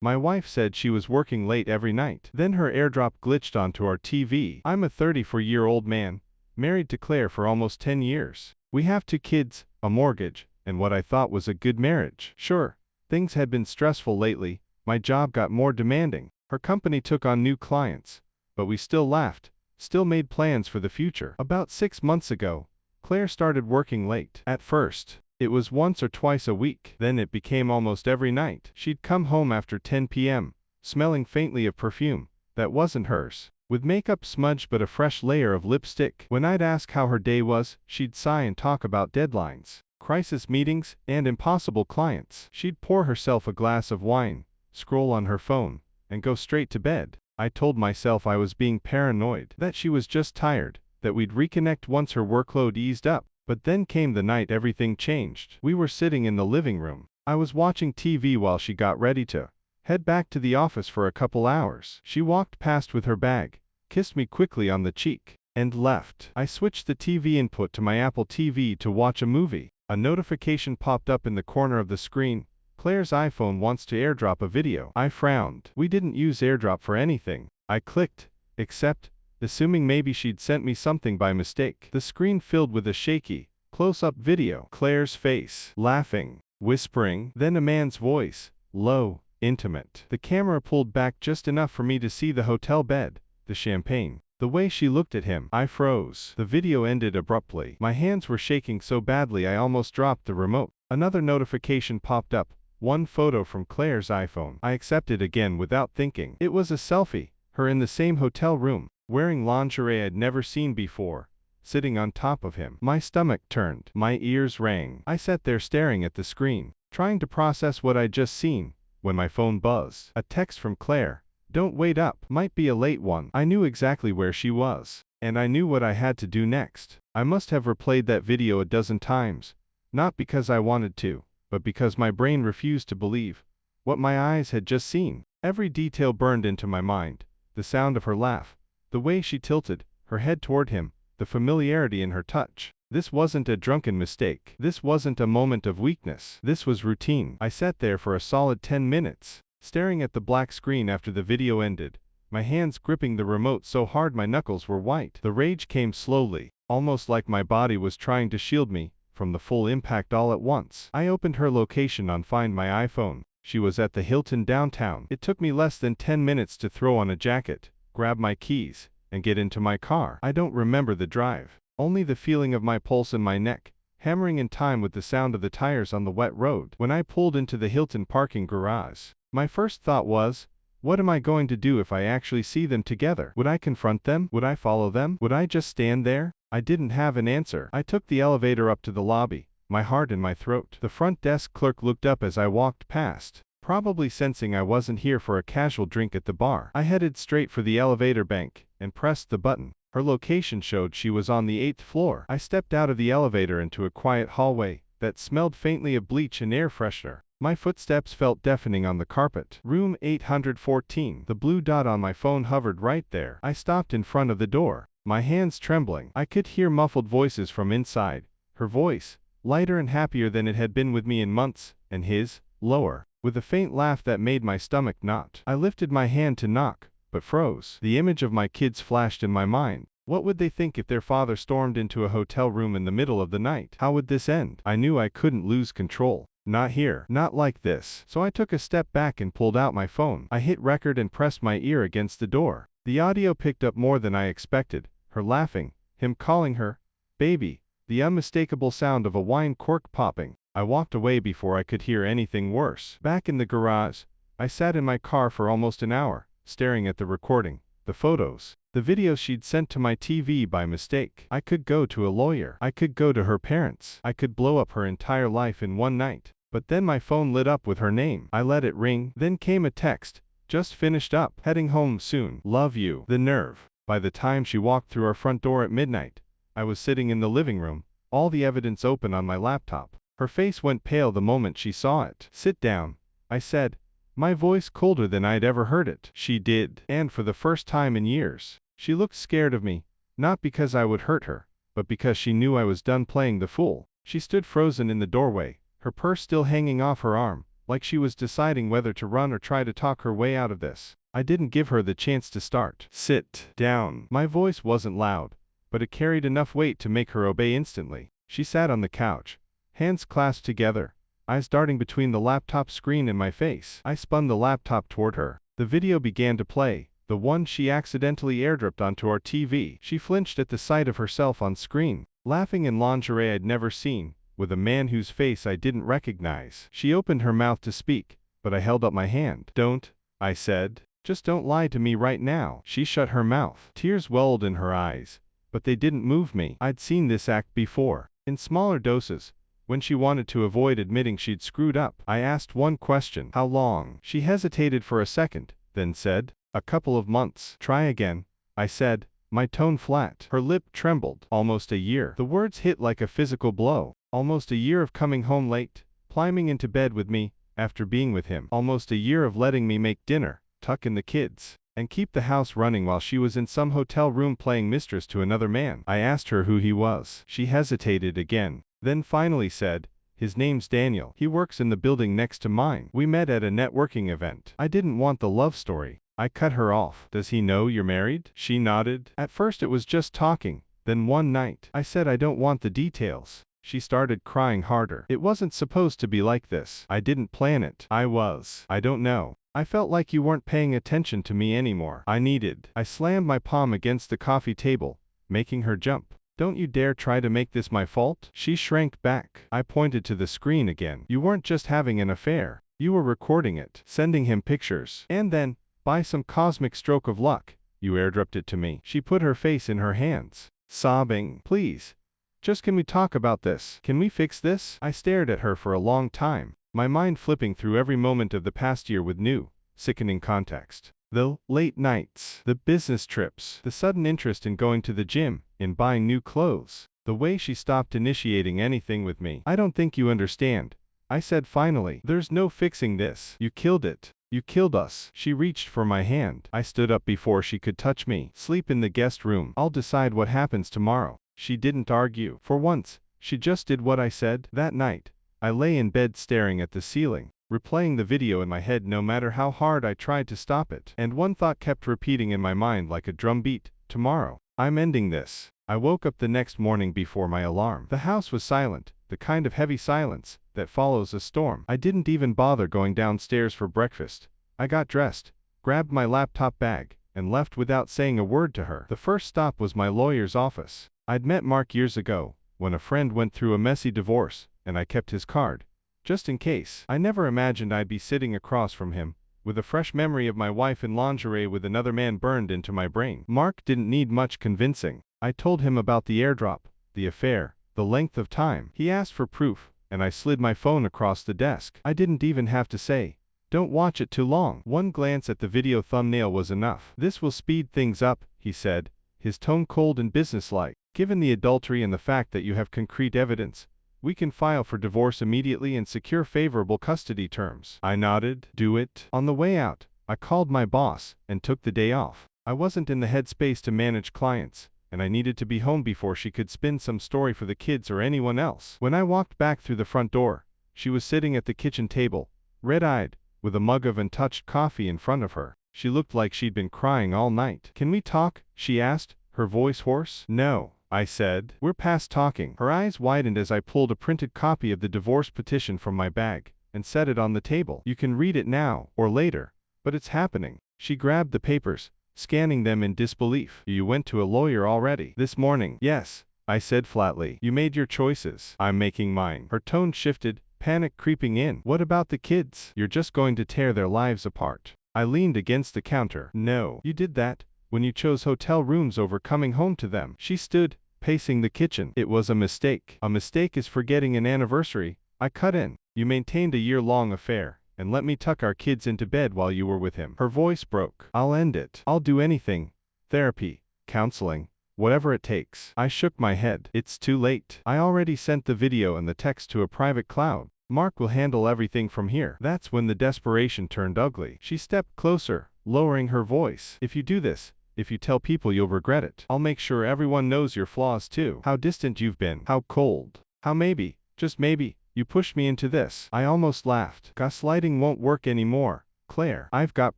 My wife said she was working late every night. Then her AirDrop glitched onto our TV. I'm a 34-year-old man, married to Claire for almost 10 years. We have 2 kids, a mortgage, and what I thought was a good marriage. Sure, things had been stressful lately, my job got more demanding, her company took on new clients, but we still laughed, still made plans for the future. About 6 months ago, Claire started working late. At first, it was once or twice a week. Then it became almost every night. She'd come home after 10 p.m., smelling faintly of perfume that wasn't hers, with makeup smudged but a fresh layer of lipstick. When I'd ask how her day was, she'd sigh and talk about deadlines, crisis meetings, and impossible clients. She'd pour herself a glass of wine, scroll on her phone, and go straight to bed. I told myself I was being paranoid, that she was just tired, that we'd reconnect once her workload eased up. But then came the night everything changed. We were sitting in the living room. I was watching TV while she got ready to head back to the office for a couple hours. She walked past with her bag, kissed me quickly on the cheek, and left. I switched the TV input to my Apple TV to watch a movie. A notification popped up in the corner of the screen. Claire's iPhone wants to AirDrop a video. I frowned. We didn't use AirDrop for anything. I clicked accept, assuming maybe she'd sent me something by mistake. The screen filled with a shaky, close-up video. Claire's face, laughing, whispering, then a man's voice, low, intimate. The camera pulled back just enough for me to see the hotel bed, the champagne. The way she looked at him, I froze. The video ended abruptly. My hands were shaking so badly I almost dropped the remote. Another notification popped up, one photo from Claire's iPhone. I accepted again without thinking. It was a selfie, her in the same hotel room, wearing lingerie I'd never seen before, sitting on top of him. My stomach turned. My ears rang. I sat there staring at the screen, trying to process what I'd just seen, when my phone buzzed. A text from Claire. Don't wait up. Might be a late one. I knew exactly where she was, and I knew what I had to do next. I must have replayed that video a dozen times, not because I wanted to, but because my brain refused to believe what my eyes had just seen. Every detail burned into my mind. The sound of her laugh, the way she tilted her head toward him, the familiarity in her touch. This wasn't a drunken mistake. This wasn't a moment of weakness. This was routine. I sat there for a solid 10 minutes, staring at the black screen after the video ended, my hands gripping the remote so hard my knuckles were white. The rage came slowly, almost like my body was trying to shield me from the full impact all at once. I opened her location on Find My iPhone. She was at the Hilton downtown. It took me less than 10 minutes to throw on a jacket, grab my keys, and get into my car. I don't remember the drive, only the feeling of my pulse in my neck, hammering in time with the sound of the tires on the wet road. When I pulled into the Hilton parking garage, my first thought was, what am I going to do if I actually see them together? Would I confront them? Would I follow them? Would I just stand there? I didn't have an answer. I took the elevator up to the lobby, my heart in my throat. The front desk clerk looked up as I walked past, probably sensing I wasn't here for a casual drink at the bar. I headed straight for the elevator bank and pressed the button. Her location showed she was on the 8th floor. I stepped out of the elevator into a quiet hallway that smelled faintly of bleach and air freshener. My footsteps felt deafening on the carpet. Room 814. The blue dot on my phone hovered right there. I stopped in front of the door, my hands trembling. I could hear muffled voices from inside. Her voice, lighter and happier than it had been with me in months, and his, lower, with a faint laugh that made my stomach knot. I lifted my hand to knock, but froze. The image of my kids flashed in my mind. What would they think if their father stormed into a hotel room in the middle of the night? How would this end? I knew I couldn't lose control. Not here. Not like this. So I took a step back and pulled out my phone. I hit record and pressed my ear against the door. The audio picked up more than I expected. Her laughing, him calling her baby, the unmistakable sound of a wine cork popping. I walked away before I could hear anything worse. Back in the garage, I sat in my car for almost an hour, staring at the recording, the photos, the videos she'd sent to my TV by mistake. I could go to a lawyer. I could go to her parents. I could blow up her entire life in one night. But then my phone lit up with her name. I let it ring. Then came a text. Just finished up. Heading home soon. Love you. The nerve. By the time she walked through our front door at midnight, I was sitting in the living room, all the evidence open on my laptop. Her face went pale the moment she saw it. Sit down, I said, my voice colder than I'd ever heard it. She did. And for the first time in years, she looked scared of me, not because I would hurt her, but because she knew I was done playing the fool. She stood frozen in the doorway, her purse still hanging off her arm, like she was deciding whether to run or try to talk her way out of this. I didn't give her the chance to start. Sit down. My voice wasn't loud, but it carried enough weight to make her obey instantly. She sat on the couch, hands clasped together, eyes darting between the laptop screen and my face. I spun the laptop toward her. The video began to play, the one she accidentally airdropped onto our TV. She flinched at the sight of herself on screen, laughing in lingerie I'd never seen, with a man whose face I didn't recognize. She opened her mouth to speak, but I held up my hand. Don't, I said. Just don't lie to me right now. She shut her mouth. Tears welled in her eyes, but they didn't move me. I'd seen this act before, in smaller doses, when she wanted to avoid admitting she'd screwed up. I asked one question. How long? She hesitated for a second, then said, a couple of months. Try again, I said, my tone flat. Her lip trembled. Almost a year. The words hit like a physical blow. Almost a year of coming home late, climbing into bed with me, after being with him. Almost a year of letting me make dinner, tuck in the kids, and keep the house running while she was in some hotel room playing mistress to another man. I asked her who he was. She hesitated again, then finally said, his name's Daniel. He works in the building next to mine. We met at a networking event. I didn't want the love story. I cut her off. Does he know you're married? She nodded. At first it was just talking, then one night. I said I don't want the details. She started crying harder. It wasn't supposed to be like this. I didn't plan it. I don't know. I felt like you weren't paying attention to me anymore. I slammed my palm against the coffee table, making her jump. Don't you dare try to make this my fault. She shrank back. I pointed to the screen again. You weren't just having an affair. You were recording it, sending him pictures, and then, by some cosmic stroke of luck, you airdropped it to me. She put her face in her hands, sobbing. Please, just can we talk about this? Can we fix this? I stared at her for a long time, my mind flipping through every moment of the past year with new, sickening context. The late nights, the business trips, the sudden interest in going to the gym, in buying new clothes, the way she stopped initiating anything with me. I don't think you understand, I said finally. There's no fixing this. You killed it. You killed us. She reached for my hand. I stood up before she could touch me. Sleep in the guest room. I'll decide what happens tomorrow. She didn't argue. For once, she just did what I said. That night, I lay in bed staring at the ceiling, replaying the video in my head no matter how hard I tried to stop it. And one thought kept repeating in my mind like a drum beat. Tomorrow, I'm ending this. I woke up the next morning before my alarm. The house was silent, the kind of heavy silence that follows a storm. I didn't even bother going downstairs for breakfast. I got dressed, grabbed my laptop bag, and left without saying a word to her. The first stop was my lawyer's office. I'd met Mark years ago, when a friend went through a messy divorce, and I kept his card, just in case. I never imagined I'd be sitting across from him, with a fresh memory of my wife in lingerie with another man burned into my brain. Mark didn't need much convincing. I told him about the airdrop, the affair, the length of time. He asked for proof, and I slid my phone across the desk. I didn't even have to say, don't watch it too long. One glance at the video thumbnail was enough. This will speed things up, he said, his tone cold and businesslike. Given the adultery and the fact that you have concrete evidence, we can file for divorce immediately and secure favorable custody terms. I nodded. Do it. On the way out, I called my boss and took the day off. I wasn't in the headspace to manage clients, and I needed to be home before she could spin some story for the kids or anyone else. When I walked back through the front door, she was sitting at the kitchen table, red-eyed, with a mug of untouched coffee in front of her. She looked like she'd been crying all night. Can we talk? She asked, her voice hoarse. No, I said. We're past talking. Her eyes widened as I pulled a printed copy of the divorce petition from my bag and set it on the table. You can read it now or later, but it's happening. She grabbed the papers, scanning them in disbelief. You went to a lawyer already? This morning. Yes, I said flatly. You made your choices. I'm making mine. Her tone shifted, panic creeping in. What about the kids? You're just going to tear their lives apart. I leaned against the counter. No. You did that when you chose hotel rooms over coming home to them. She stood, pacing the kitchen. It was a mistake. A mistake is forgetting an anniversary. I cut in. You maintained a year-long affair, and let me tuck our kids into bed while you were with him. Her voice broke. I'll end it. I'll do anything. Therapy, counseling, whatever it takes. I shook my head. It's too late. I already sent the video and the text to a private cloud. Mark will handle everything from here. That's when the desperation turned ugly. She stepped closer, lowering her voice. If you do this, if you tell people, you'll regret it. I'll make sure everyone knows your flaws too. How distant you've been. How cold. How maybe, just maybe, You pushed me into this. I almost laughed. Gaslighting won't work anymore, Claire. I've got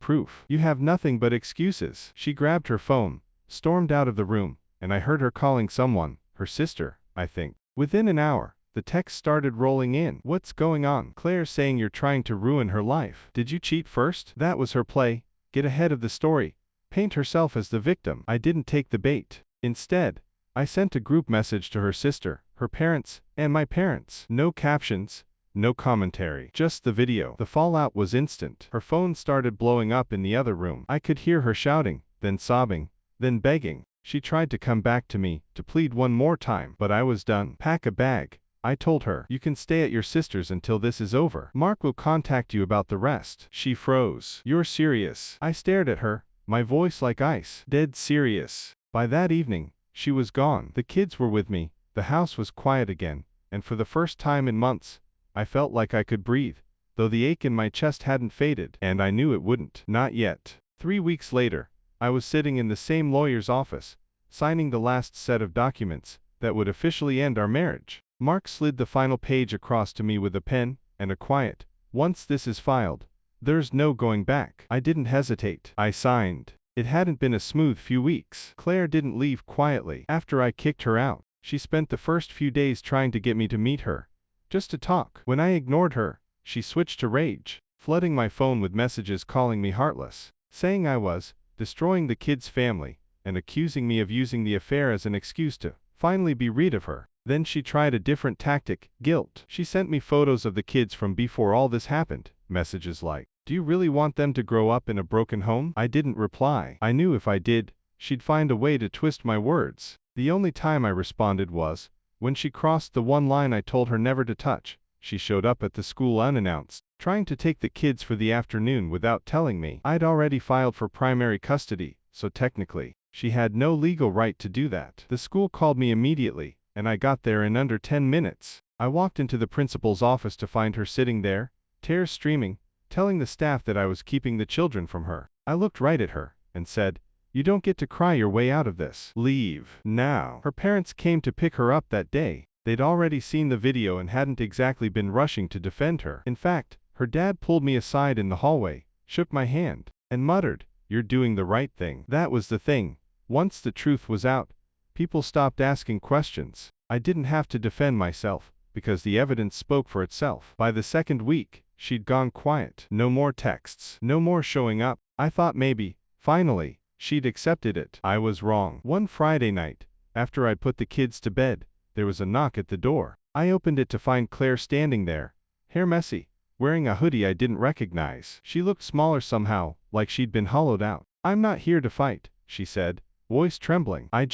proof. You have nothing but excuses. She grabbed her phone, stormed out of the room, and I heard her calling someone, her sister, I think. Within an hour, the text started rolling in. What's going on? Claire saying you're trying to ruin her life. Did you cheat first? That was her play. Get ahead of the story. Paint herself as the victim. I didn't take the bait. Instead, I sent a group message to her sister, her parents, and my parents. No captions, no commentary, just the video. The fallout was instant. Her phone started blowing up in the other room. I could hear her shouting, then sobbing, then begging. She tried to come back to me, to plead one more time, but I was done. Pack a bag, I told her. You can stay at your sister's until this is over. Mark will contact you about the rest. She froze. You're serious? I stared at her, my voice like ice. Dead serious. By that evening, she was gone. The kids were with me, the house was quiet again, and for the first time in months, I felt like I could breathe, though the ache in my chest hadn't faded, and I knew it wouldn't. Not yet. 3 weeks later, I was sitting in the same lawyer's office, signing the last set of documents that would officially end our marriage. Mark slid the final page across to me with a pen and a quiet, "Once this is filed, there's no going back." I didn't hesitate. I signed. It hadn't been a smooth few weeks. Claire didn't leave quietly. After I kicked her out, she spent the first few days trying to get me to meet her, just to talk. When I ignored her, she switched to rage, flooding my phone with messages calling me heartless, saying I was destroying the kid's family, and accusing me of using the affair as an excuse to finally be rid of her. Then she tried a different tactic, guilt. She sent me photos of the kids from before all this happened, messages like, "Do you really want them to grow up in a broken home?" I didn't reply. I knew if I did, she'd find a way to twist my words. The only time I responded was when she crossed the one line I told her never to touch. She showed up at the school unannounced, trying to take the kids for the afternoon without telling me. I'd already filed for primary custody, so technically, she had no legal right to do that. The school called me immediately, and I got there in under 10 minutes. I walked into the principal's office to find her sitting there, tears streaming, telling the staff that I was keeping the children from her. I looked right at her and said, "You don't get to cry your way out of this. Leave now." Her parents came to pick her up that day. They'd already seen the video and hadn't exactly been rushing to defend her. In fact, her dad pulled me aside in the hallway, shook my hand, and muttered, "You're doing the right thing." That was the thing. Once the truth was out, people stopped asking questions. I didn't have to defend myself, because the evidence spoke for itself. By the second week, she'd gone quiet. No more texts. No more showing up. I thought maybe, finally, she'd accepted it. I was wrong. One Friday night, after I'd put the kids to bed, there was a knock at the door. I opened it to find Claire standing there, hair messy, wearing a hoodie I didn't recognize. She looked smaller somehow, like she'd been hollowed out. "I'm not here to fight," she said, voice trembling. I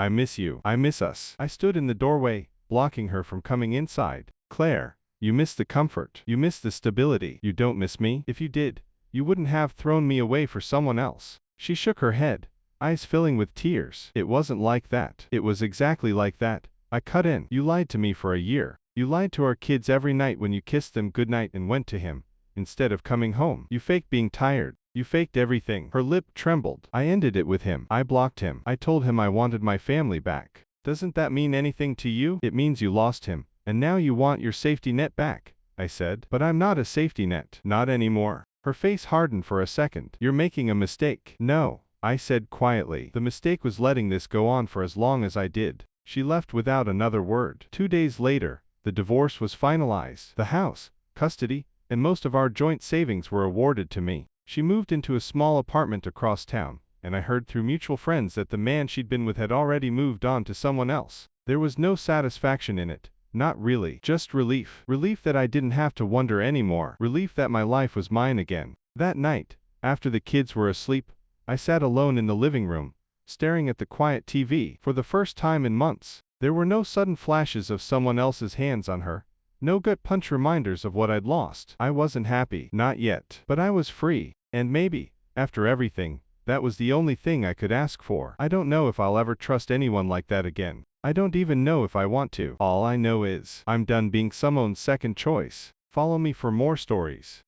miss you. I miss us." I stood in the doorway, blocking her from coming inside. "Claire, you miss the comfort. You miss the stability. You don't miss me. If you did, you wouldn't have thrown me away for someone else." She shook her head, eyes filling with tears. "It wasn't like that." "It was exactly like that," I cut in. "You lied to me for a year. You lied to our kids every night when you kissed them goodnight and went to him, instead of coming home. You faked being tired. You faked everything." Her lip trembled. "I ended it with him. I blocked him. I told him I wanted my family back." "Doesn't that mean anything to you?" "It means you lost him, and now you want your safety net back," I said. "But I'm not a safety net. Not anymore." Her face hardened for a second. "You're making a mistake." "No," I said quietly. "The mistake was letting this go on for as long as I did." She left without another word. 2 days later, the divorce was finalized. The house, custody, and most of our joint savings were awarded to me. She moved into a small apartment across town, and I heard through mutual friends that the man she'd been with had already moved on to someone else. There was no satisfaction in it. Not really. Just relief. Relief that I didn't have to wonder anymore. Relief that my life was mine again. That night, after the kids were asleep, I sat alone in the living room, staring at the quiet TV. For the first time in months, there were no sudden flashes of someone else's hands on her. No gut punch reminders of what I'd lost. I wasn't happy. Not yet. But I was free. And maybe, after everything, that was the only thing I could ask for. I don't know if I'll ever trust anyone like that again. I don't even know if I want to. All I know is, I'm done being someone's second choice. Follow me for more stories.